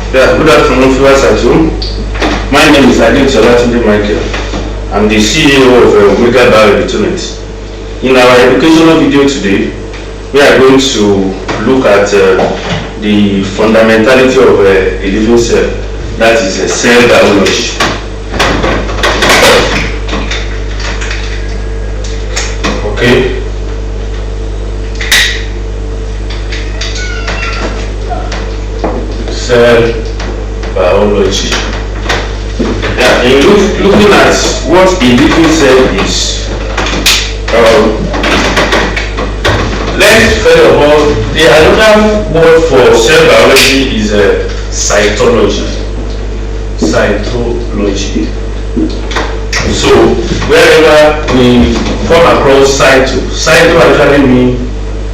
Yeah, good afternoon, viewers at home. My name is Michael. I'm the CEO of Bio-Edutainment. In our educational video today, we are going to look at the fundamentality of a living cell, that is a cell biology. Okay. Cell biology. Yeah, in looking at what a living cell is, let's first of all, the another word for cell biology is cytology. Cytology. So wherever we come across cyto actually means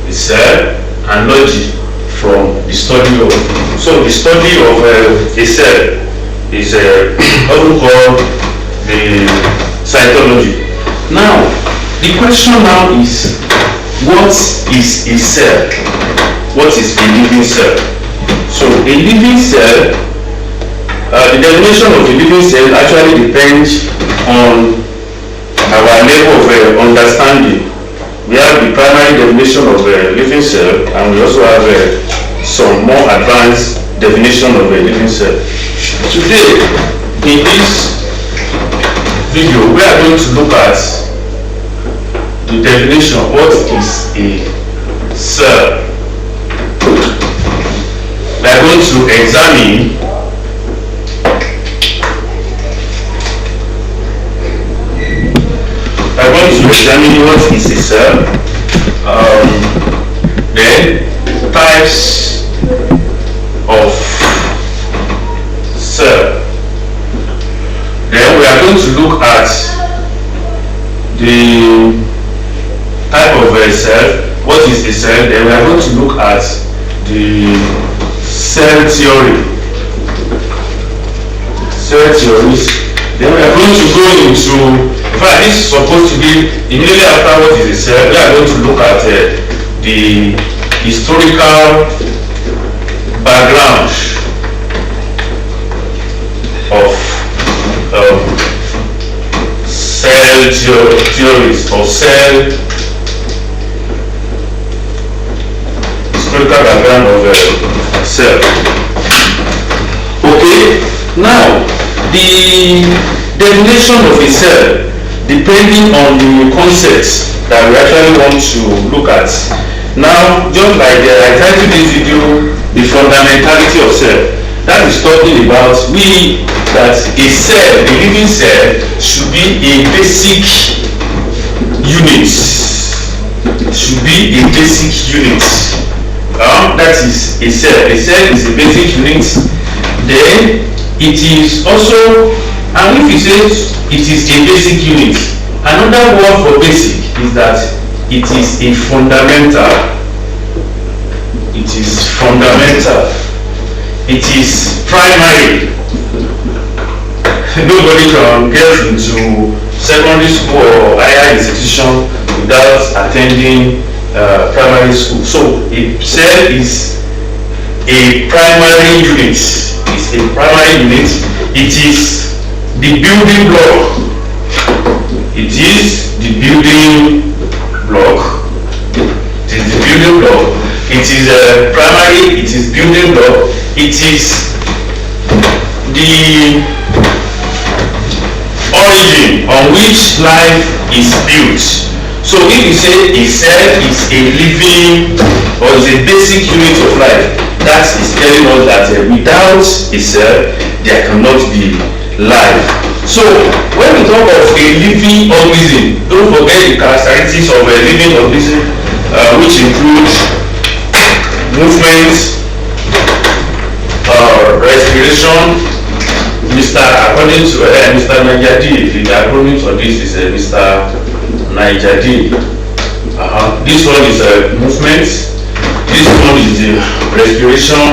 the cell, and logy from the study of. So the study of a cell is often called the cytology. Now, the question now is, what is a cell? What is a living cell? So a living cell, the definition of a living cell actually depends on our level of understanding. We have the primary definition of a living cell, and we also have some more advanced definition of a living cell. Today, in this video, we are going to look at the definition of what is a cell. We are going to examine what is a cell, then types of cell. Then we are going to look at the type of a cell, what is a cell. Then we are going to look at the cell theory. Cell theories. Then we are going to go into, in fact, this is supposed to be immediately after what is a cell. We are going to look at the historical background of cell theories or cell, historical background of cell. Okay, now the definition of a cell, depending on the concepts that we actually want to look at. Now, just like I titled this video, the fundamentality of cell. That is talking about that a cell, a living cell, should be a basic unit. Should be a basic unit. That is a cell. A cell is a basic unit. Then it is also, and if you say it is a basic unit, another word for basic is that it is a fundamental. It is fundamental. It is primary. Nobody can get into secondary school or higher institution without attending primary school. So a cell is a primary unit. It's a primary unit. It is the building block. It is the building block. It is the building block. It is primary. It is building block. It is the origin on which life is built. So if you say a cell is a living or is a basic unit of life, that is telling us that without a cell there cannot be life. So when we talk of a living organism, don't forget the characteristics of a living organism, which includes movement, respiration. According to Mr. Najadi, the acronym for this is Mr. Najadi. This one is movement. This one is the respiration.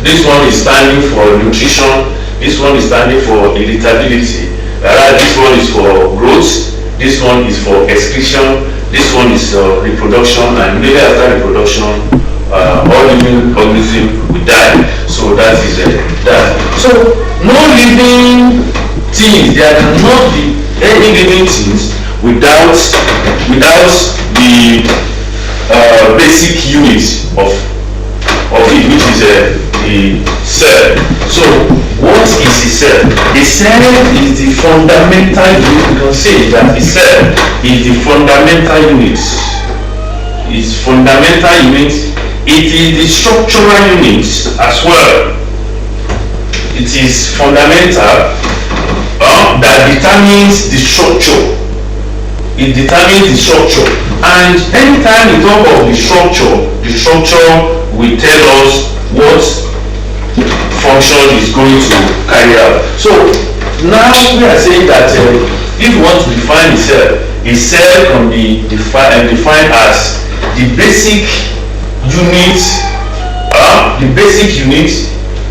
This one is standing for nutrition. This one is standing for irritability. This one is for growth. this one is for excretion, this one is reproduction, and immediately after reproduction, all living organisms will die. So that is that. So no living things, there cannot be any living things without the basic unit of it, which is the cell. So what is a cell? A cell is the fundamental unit. You can say that a cell is the fundamental unit. It's fundamental unit. It is the structural unit as well. It is fundamental that determines the structure. It determines the structure, and anytime we talk of the structure will tell us what function is going to carry out. So now we are saying that if you want to define a cell can be defined as the basic unit.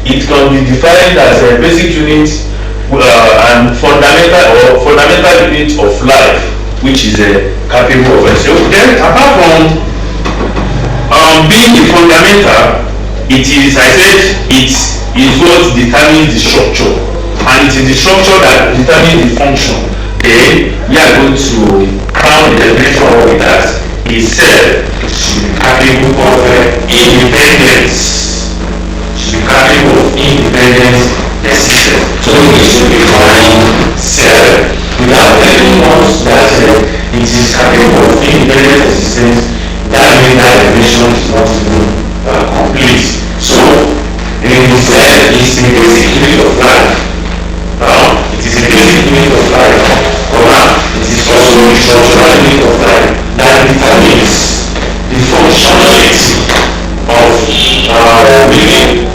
It can be defined as a basic unit and fundamental unit of life, which is capable of it. So then, apart from being the fundamental, it is, I said, it is what determines the structure, and it is the structure that determines the function. Then we are going to count the definition of it as a cell should be capable of independence. Should be capable of independent existence. So we should be defining cell without telling us that it is capable of independent existence. That means that definition is not even complete. So the cell is the basic unit of life. It is the basic unit of life. It is also the structural unit of life that determines the functionality of living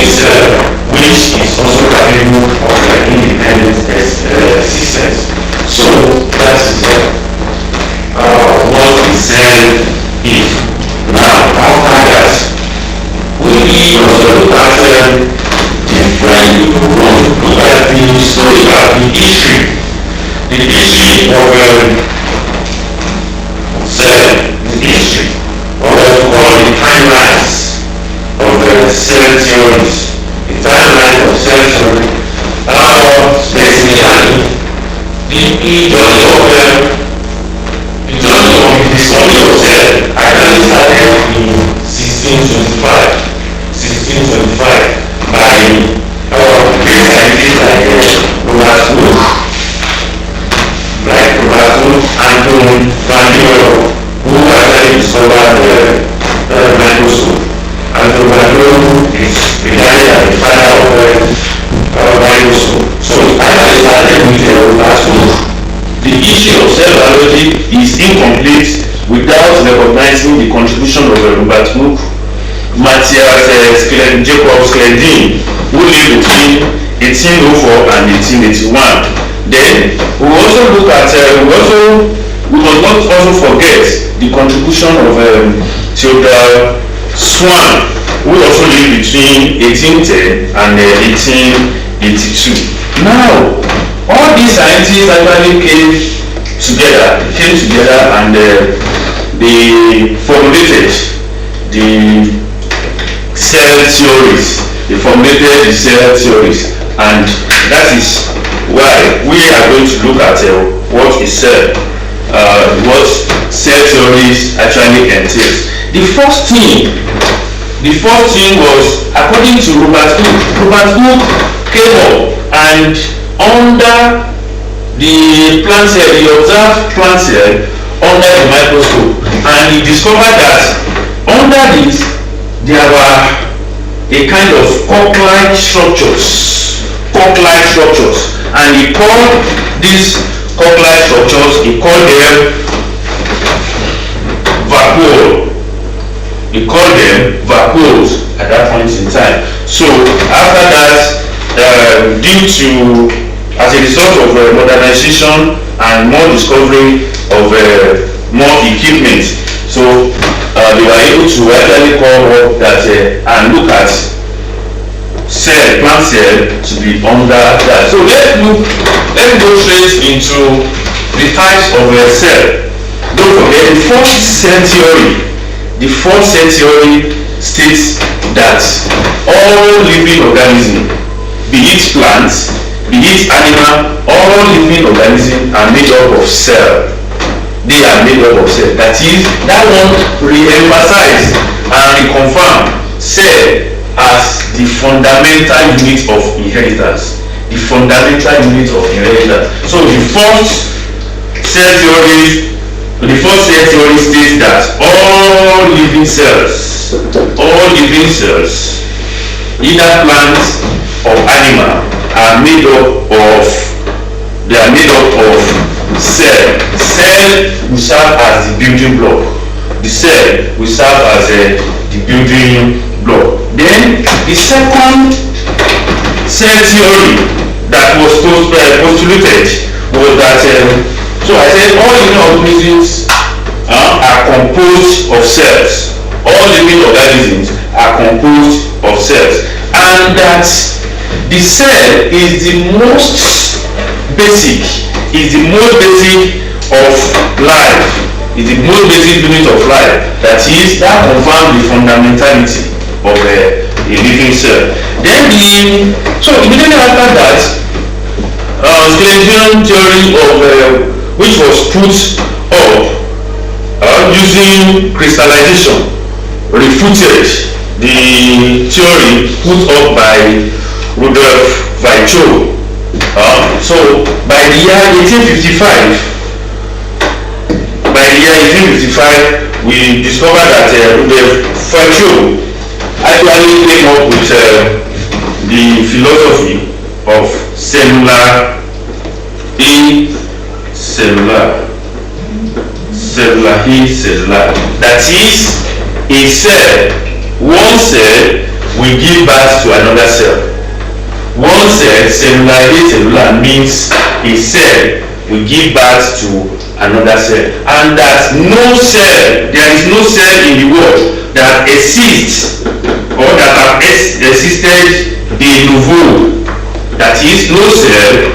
cell, which is also capable of independent existence. So that is what the cell is. Now, after that, we also look at the history of cell, the history of what we call the timelines of cell theories. The timeline of cell theory, basically the journey of the discovery of cell actually started in 1625 by great scientists like Robert Hooke and Van Leeuwenhoek, who actually discovered the microscope. And Van Leeuwenhoek is regarded as the father of microscope. So it actually started with Robert Hooke. The issue of cell biology is incomplete without recognizing the contribution of Robert Hooke, Matthias Jacob Schleiden, who lived between 1804 and 1881. Then we also look at we must not also forget the contribution of Theodore Swan, who also lived between 1810 and 1882. Now, all these scientists actually came together and they formulated the cell theories. And that is why we are going to look at what is cell, what cell theories actually entails. The first thing was, according to Robert Hooke came up and under the plant cell, he observed plant cell under the microscope, and he discovered that under this there were a kind of cork-like structures, and he called these cork-like structures, he called them vacuole. He called them vacuoles at that point in time. So after that, due to, as a result of modernization and more discovery of more equipment, so they were able to actually call up that and look at plant cell to be under that. So let's go straight into the the types of a cell. Don't forget the first cell theory. The first cell theory states that all living organisms, be it plants, be it animal, all living organisms are made up of cells. They are made up of cells. That is, that one re-emphasize and reconfirm cell as the fundamental unit of inheritance. The fundamental unit of inheritance. So the first cell theory states that all living cells, either plants or animal, are made up of cell. Cell will serve as the building block. The cell will serve as the building block. Then the second cell theory that was postulated was that so I said all living organisms are composed of cells. All living organisms are composed of cells, and that the cell is the most basic of life. Is the most basic unit of life. That is, that confirms the fundamentality of a living cell. Then so immediately after that, skeleton theory which was put up using crystallization refuted the theory put up by Rudolf Virchow. So by the year 1855, we discovered that Rudolf Virchow actually came up with the philosophy of cellular. That is, a cell, one cell will give birth to another cell. One cell, cellular means a cell will give birth to another cell, and that there is no cell in the world that exists or that have existed de novo. That is, no cell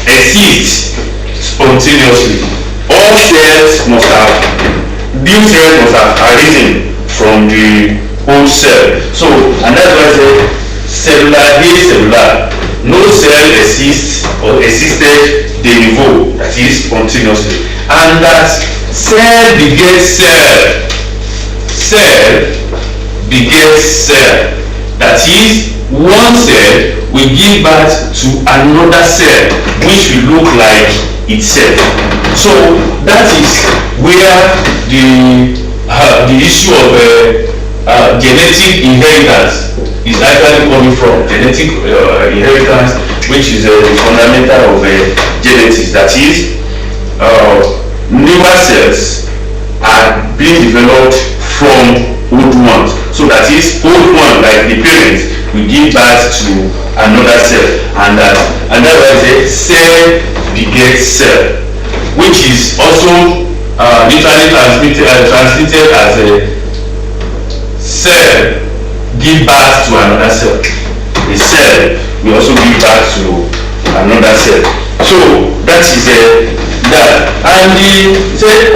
exists spontaneously. All cells must have arisen from the whole cell. So, and that's why I say cellular. No cell exists or existed de novo, that is spontaneously, and that cell begets cell. Cell begets cell. That is, one cell will give birth to another cell which will look like itself. So that is where the issue of genetic inheritance is actually coming from. Genetic inheritance, which is the fundamental of genetics. That is, newer cells are being developed from old ones. So that is, old one, like the parents, will give birth to another cell, and that's why I say cell begets cell, which is also literally translated as a cell give birth to another cell. A cell will also give birth to another cell. So that is that. And the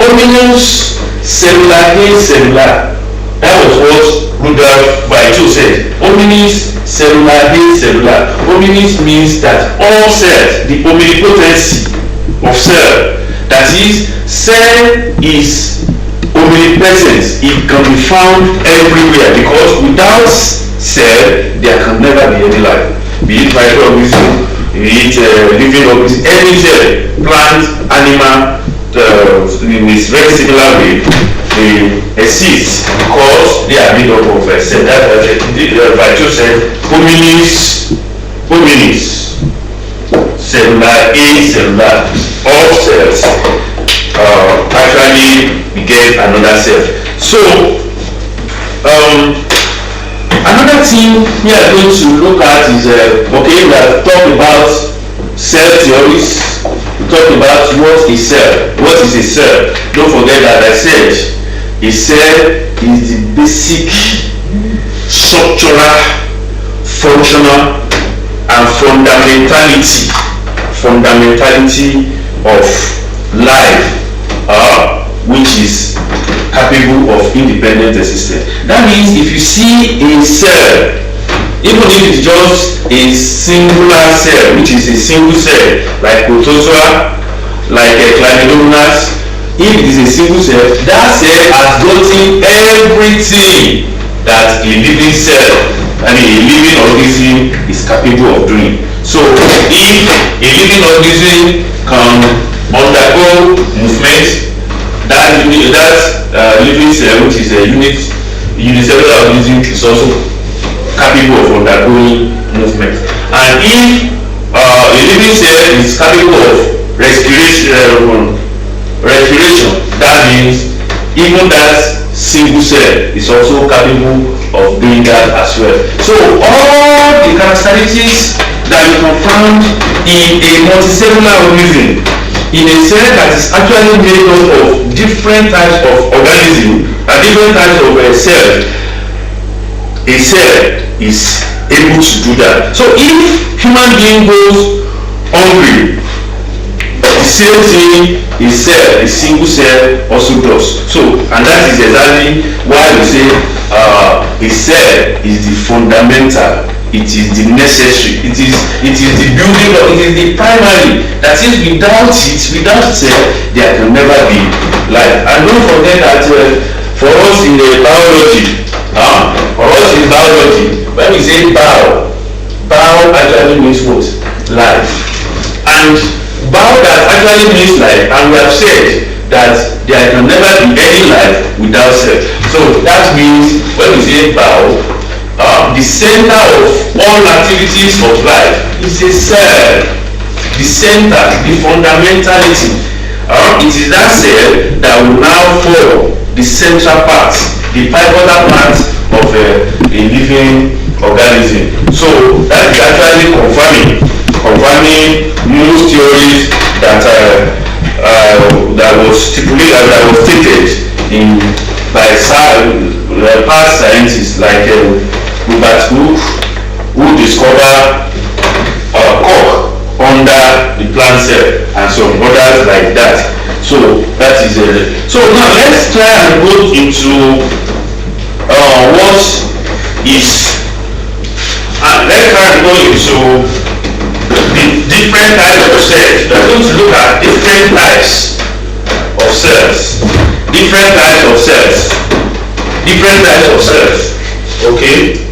hominins cellular. That was what Rudolf Virchow said. Hominins cellular. Hominins means that all cells, the omnipotency of cell. That is, cell is omnipresent. It can be found everywhere, because without cell there can never be any life. Be it microorganism, be it living organism, any cell, plant, animal, in this very similar way, they exist because they are made up of cells. That's what Virchow said. Hominins cellular. All cells actually beget another cell. So another thing we are going to look at is we have talked about cell theories. We talked about what is a cell. Don't forget that I said a cell is the basic structural, functional, and fundamentality of life which is capable of independent existence. That means if you see a cell, even if it's just a singular cell, which is a single cell, like protozoa, like a chlamydomonas, if it is a single cell, that cell has gotten everything that a living cell, a living organism is capable of doing. So if a living organism can undergo movement, that living cell, which is a unicellular organism, is also capable of undergoing movement. And if a living cell is capable of respiration, that means even that single cell is also capable of doing that as well. So all the characteristics that you can find in a multicellular organism, in a cell that is actually made up of different types of organisms and different types of cells, a cell is able to do that. So if human being goes hungry, the same thing a cell, a single cell also does. So, and that is exactly why we say a cell is the fundamental, it is the necessary, it is the building block, it is the primary. That is, without cell, there can never be life. And don't forget that for us in the biology, when we say bio actually means what? Life. And bio that actually means life, and we have said that there can never be any life without cell. So that means when we say bio, the center of all activities of life is a cell. The center, the fundamentality. It is that cell that will now form the central part, the pivotal part of a living organism. So that is actually confirming most theories that was stipulated, that was stated in by past scientists like Robert Hooke, who discovered cork under the plant cell, and some others like that. So that is so now let's try and go into what is let's try and go into the different types of cells. We are going to look at different types of cells. Okay.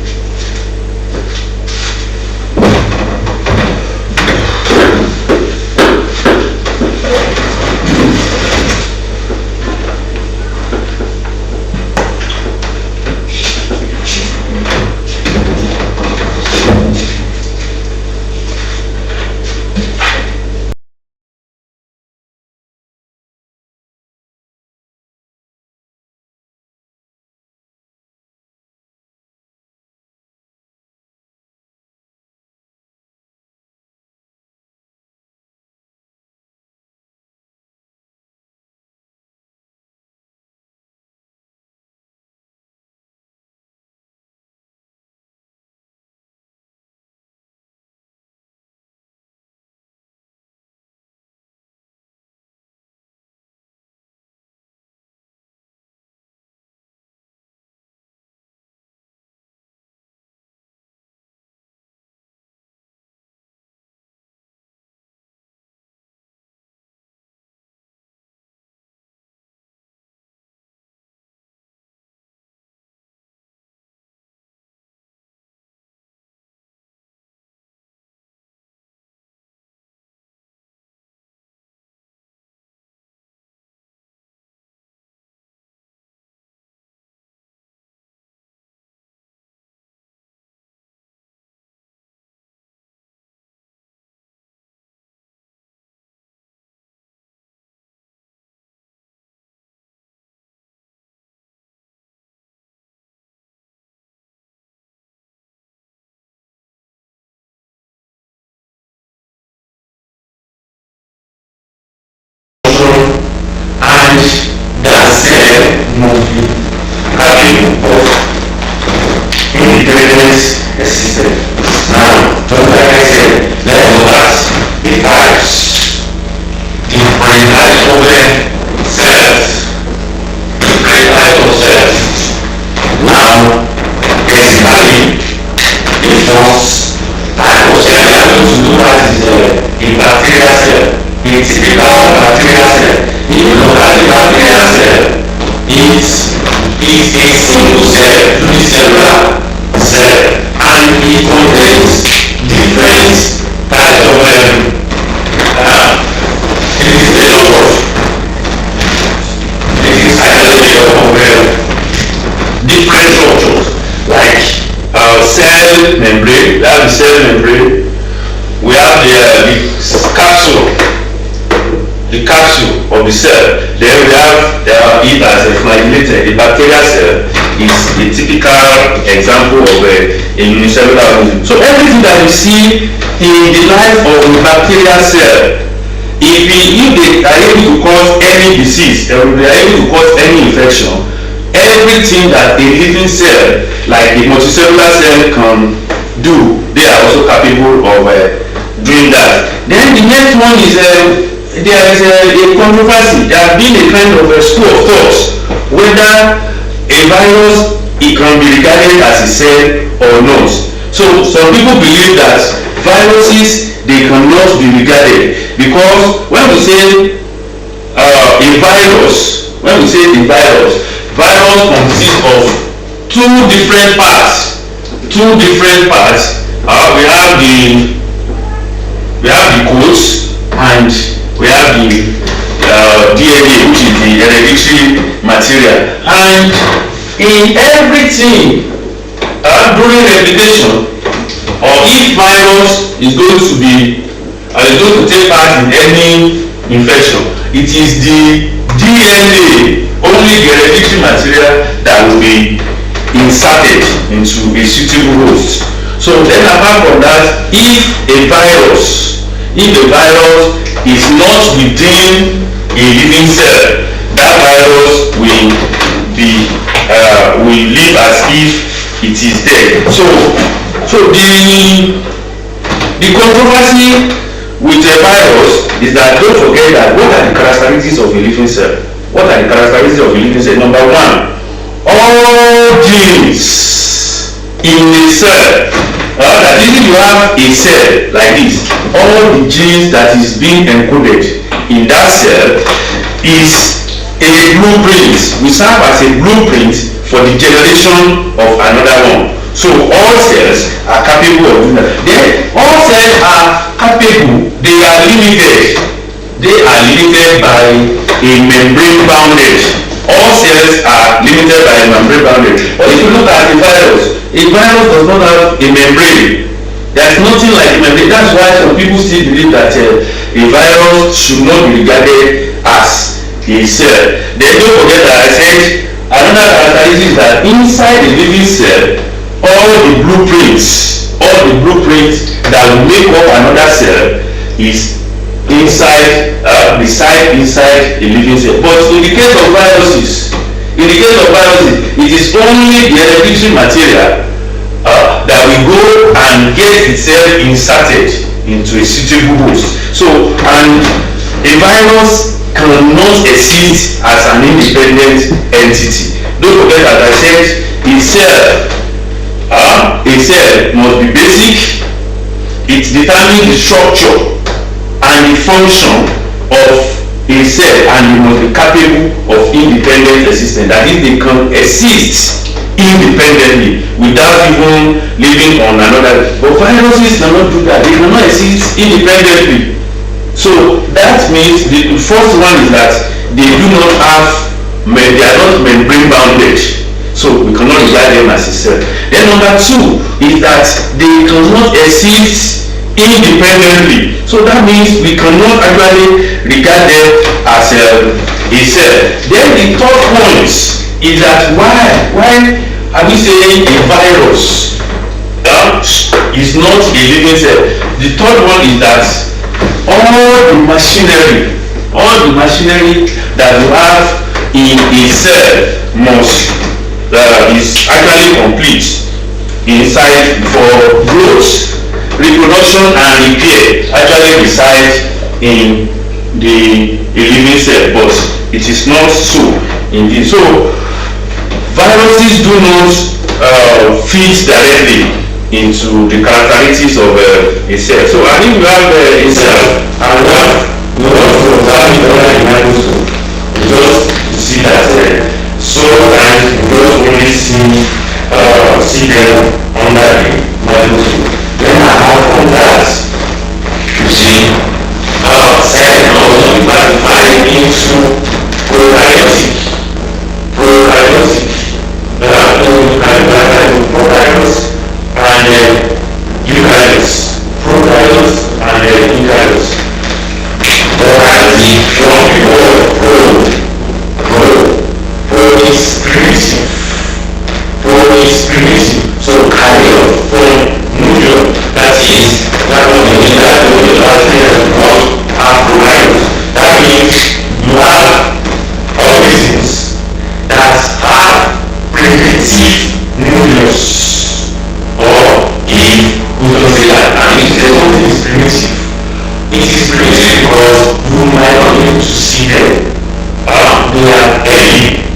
cell membrane. We have the cell membrane. We have the capsule. The capsule of the cell. Then we have it as a flagellated. The bacterial cell is a typical example of a unicellular organism. So everything that we see in the life of a bacterial cell, if they are able to cause any disease, if they are able to cause any infection, everything that a living cell, like a multicellular cell, can do, they are also capable of doing that. Then the next one is there is a controversy. There has been a kind of a school of thought whether a virus it can be regarded as a cell or not. So some people believe that viruses they cannot be regarded, because when we say a virus, virus consists of two different parts. We have the codes, and we have the DNA, which is the hereditary material. And in everything, during replication, or if virus is going to take part in any infection, it is the DNA, only the hereditary material, that will be inserted into a suitable host. So then, apart from that, if a virus is not within a living cell, that virus will live as if it is dead. So the controversy with a virus is that, don't forget that, what are the characteristics of a living cell? Number one, all genes in a cell, that is, if you have a cell like this, all the genes that is being encoded in that cell is a blueprint, will serve as a blueprint for the generation of another one. So all cells are capable of doing that. Then all cells are capable, they are limited by a membrane bounded. All cells are limited by a membrane bounded. But if you look at a virus does not have a membrane. There's nothing like a membrane. That's why some people still believe that a virus should not be regarded as a cell. Then don't forget that I said another characteristic is that inside the living cell, all the blueprints that will make up another cell is inside a living cell. But in the case of viruses, it is only the hereditary material that will go and get itself inserted into a suitable host. So, and a virus cannot exist as an independent entity. Don't forget that I said a cell must be basic. It determines the structure and the function of a cell, and it must be capable of independent existence. That is, they can exist independently without even living on another. But viruses cannot do that. They cannot exist independently. So that means the first one is that they are not membrane bounded. So we cannot regard them as a cell. Then number two is that they cannot exist independently. So that means we cannot actually regard them as a cell. Then the third point is that why are we saying a virus is not a living cell? The third one is that all the machinery that you have in a cell is actually complete inside. For growth, reproduction and repair actually reside in the living cell, but it is not so in this. So viruses do not fit directly into the characteristics of a cell. So I think we have a cell, and we want to observe it under the microscope just to see that sometimes we don't only see them under the microscope. Then on that, you see cells can also be classified into prokaryotic, prokaryotes, and primitive nucleus, or if we can say that something is primitive, it is primitive because you might not be able to see them. They are heavy.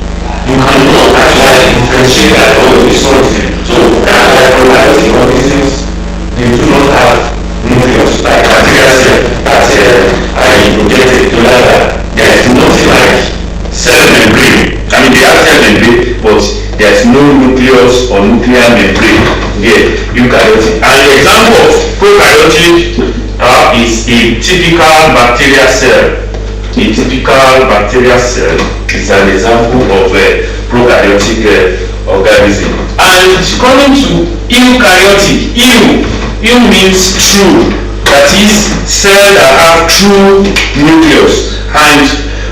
You cannot actually differentiate that is something. So that's why probiotic organisms, they do not have nucleus like bacteria cell that projected to that. There is nothing like cell membrane. I mean, they have cell membrane, but there's no nucleus or nuclear membrane there. Eukaryotic. And the example of prokaryotic is a typical bacterial cell. A typical bacterial cell is an example of a prokaryotic organism. And coming to eukaryotic, eu means true. That is, cells that have true nucleus. And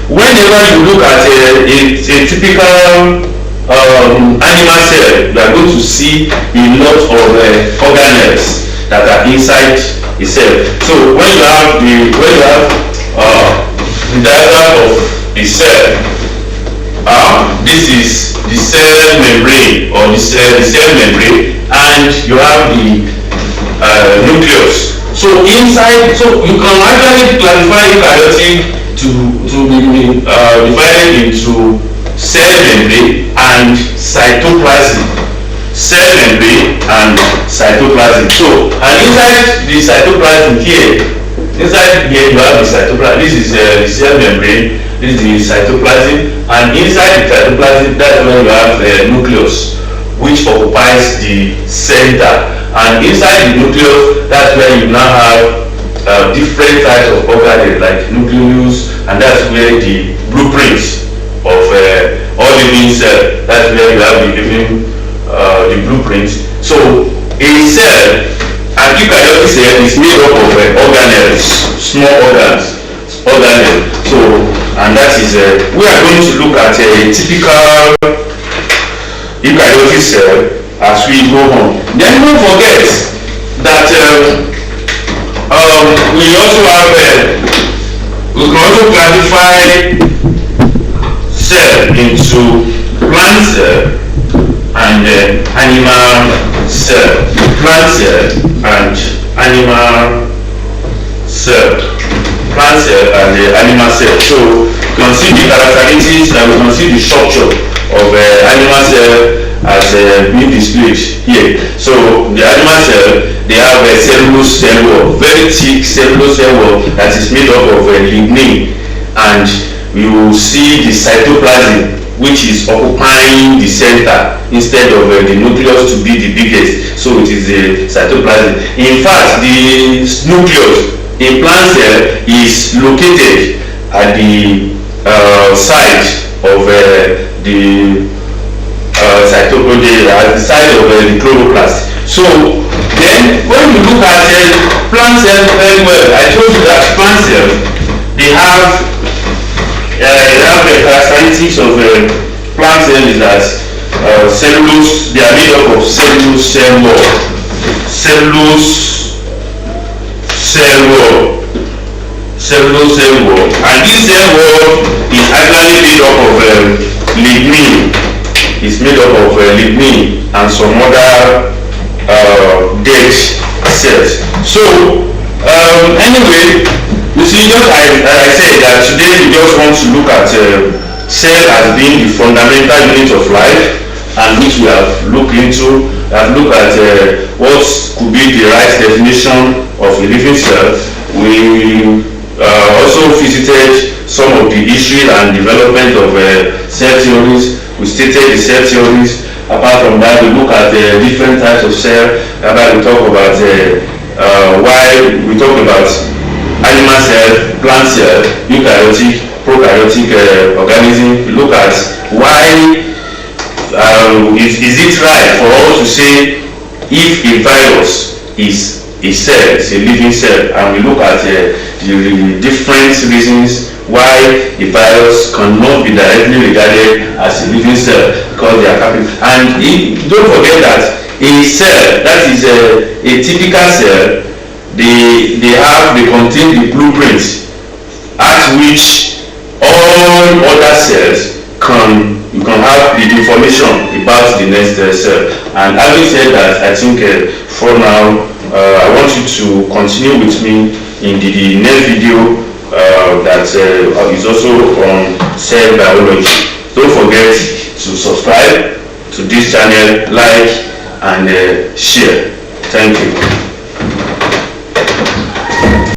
whenever you look at a typical animal cell, you are going to see a lot of organelles that are inside the cell. So when you have the diagram of the cell, this is the cell membrane or the cell membrane, and you have the nucleus. So inside, so you can actually classify eukaryotic to be divided into cell membrane and cytoplasm. Cell membrane and cytoplasm. So, and inside the cytoplasm here, you have the cytoplasm. This is the cell membrane. This is the cytoplasm, and inside the cytoplasm, that's where you have the nucleus, which occupies the center. And inside the nucleus, that's where you now have different types of organelles like nucleus, and that's where the blueprints of all living cells. That's where you have the blueprint. So a cell, an eukaryotic cell, is made up of organelles, small organelles. So, and that is we are going to look at a typical eukaryotic cell as we go on. Then don't forget that we also have we can also classify cell into plant cell and animal cell. Plant cell and animal cell. Plant cell and animal cell. So you can see the characteristics and we can see the structure of animal cell as being displayed here. So the animal cell, they have a cellulose cell wall, very thick cellulose cell wall that is made up of lignin, and you will see the cytoplasm, which is occupying the center instead of the nucleus to be the biggest. So it is the cytoplasm. In fact, the nucleus in plant cell is located at the side of the cytoplasm, at the side of the chloroplast. So then when you look at plant cells very well, I told you that plant cells, they have the characteristics of plant cells is that cellulose, they are made up of cellulose cell wall. Cellulose cell wall. Cellulose cell wall. And this cell wall is actually made up of lignin. It's made up of lignin and some other dead cells. So anyway, you see, just as I said, that today we just want to look at cell as being the fundamental unit of life, and which we have looked into. We have looked at what could be the right definition of a living cell. We also visited some of the history and development of cell theories. We stated the cell theories. Apart from that, we look at different types of cell. We talk about why we talk about animal cell, plant cell, eukaryotic, prokaryotic organism. We look at why is it right for us to say if a virus is a cell, it's a living cell, and we look at the different reasons why a virus cannot be directly regarded as a living cell, because they are capable. And don't forget that a cell, that is a typical cell, they contain the blueprint at which all other cells you can have the information about the next cell. And having said that, I think for now I want you to continue with me in the next video that is also on cell biology. Don't forget to subscribe to this channel, like and share. Thank you.